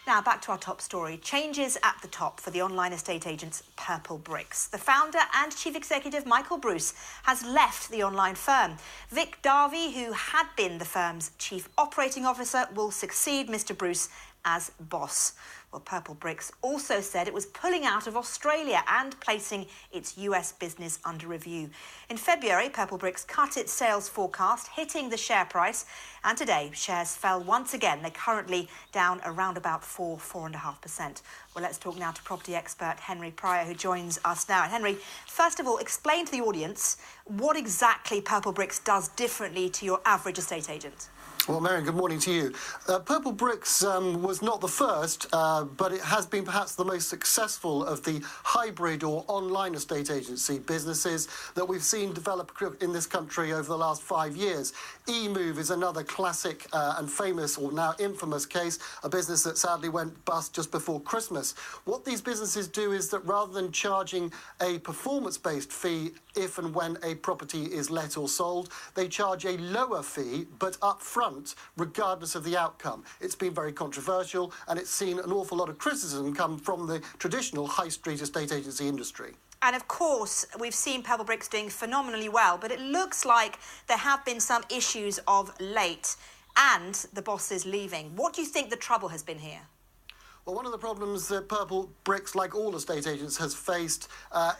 Now, back to our top story. Changes at the top for the online estate agents PurpleBricks. The founder and chief executive, Michael Bruce, has left the online firm. Vic Darby, who had been the firm's chief operating officer, will succeed Mr. Bruce as boss. Well, PurpleBricks also said it was pulling out of Australia and placing its US business under review. In February, PurpleBricks cut its sales forecast, hitting the share price. And today, shares fell once again. They're currently down around about 4.5%. Well, let's talk now to property expert Henry Pryor, who joins us now. Henry, first of all, explain to the audience what exactly PurpleBricks does differently to your average estate agent. Well, Maryam, good morning to you. PurpleBricks was not the first, but it has been perhaps the most successful of the hybrid or online estate agency businesses that we've seen develop in this country over the last 5 years. eMove is another classic and famous, or now infamous case, a business that sadly went bust just before Christmas. What these businesses do is that rather than charging a performance-based fee if and when a property is let or sold, they charge a lower fee, but up front, regardless of the outcome. It's been very controversial, and it's seen an awful lot of criticism come from the traditional high street estate agency industry. And of course, we've seen PurpleBricks doing phenomenally well, but it looks like there have been some issues of late, and the boss is leaving. What do you think the trouble has been here? Well, one of the problems that PurpleBricks, like all estate agents, has faced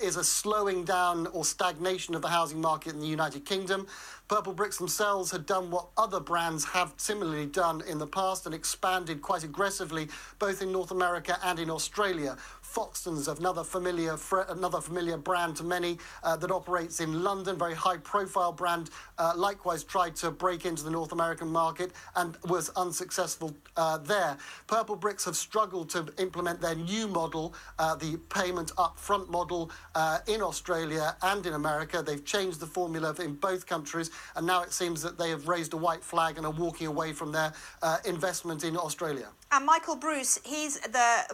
is a slowing down or stagnation of the housing market in the United Kingdom. PurpleBricks themselves had done what other brands have similarly done in the past and expanded quite aggressively, both in North America and in Australia. Foxtons, another familiar brand to many that operates in London, very high-profile brand, likewise tried to break into the North American market and was unsuccessful there. PurpleBricks have struggled to implement their new model, the payment upfront model, in Australia and in America. They've changed the formula in both countries, and now it seems that they have raised a white flag and are walking away from their investment in Australia. And Michael Bruce, he's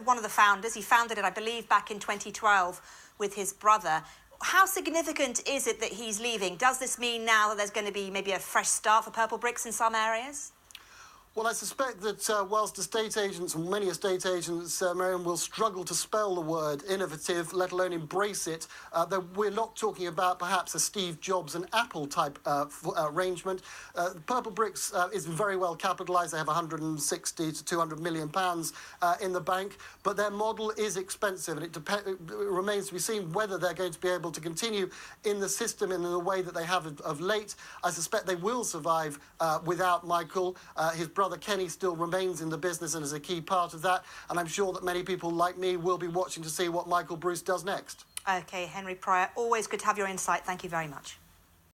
one of the founders. He founded it, I believe, back in 2012 with his brother. How significant is it that he's leaving? Does this mean now that there's going to be maybe a fresh start for PurpleBricks in some areas? Well, I suspect that whilst estate agents, and many estate agents, Maryam, will struggle to spell the word innovative, let alone embrace it, we're not talking about perhaps a Steve Jobs and Apple type arrangement. PurpleBricks is very well capitalised. They have 160 to 200 million pounds in the bank, but their model is expensive, and it remains to be seen whether they're going to be able to continue in the system in the way that they have of late. I suspect they will survive without Michael. His brother Kenny still remains in the business and is a key part of that, and I'm sure that many people like me will be watching to see what Michael Bruce does next. OK, Henry Pryor, always good to have your insight. Thank you very much.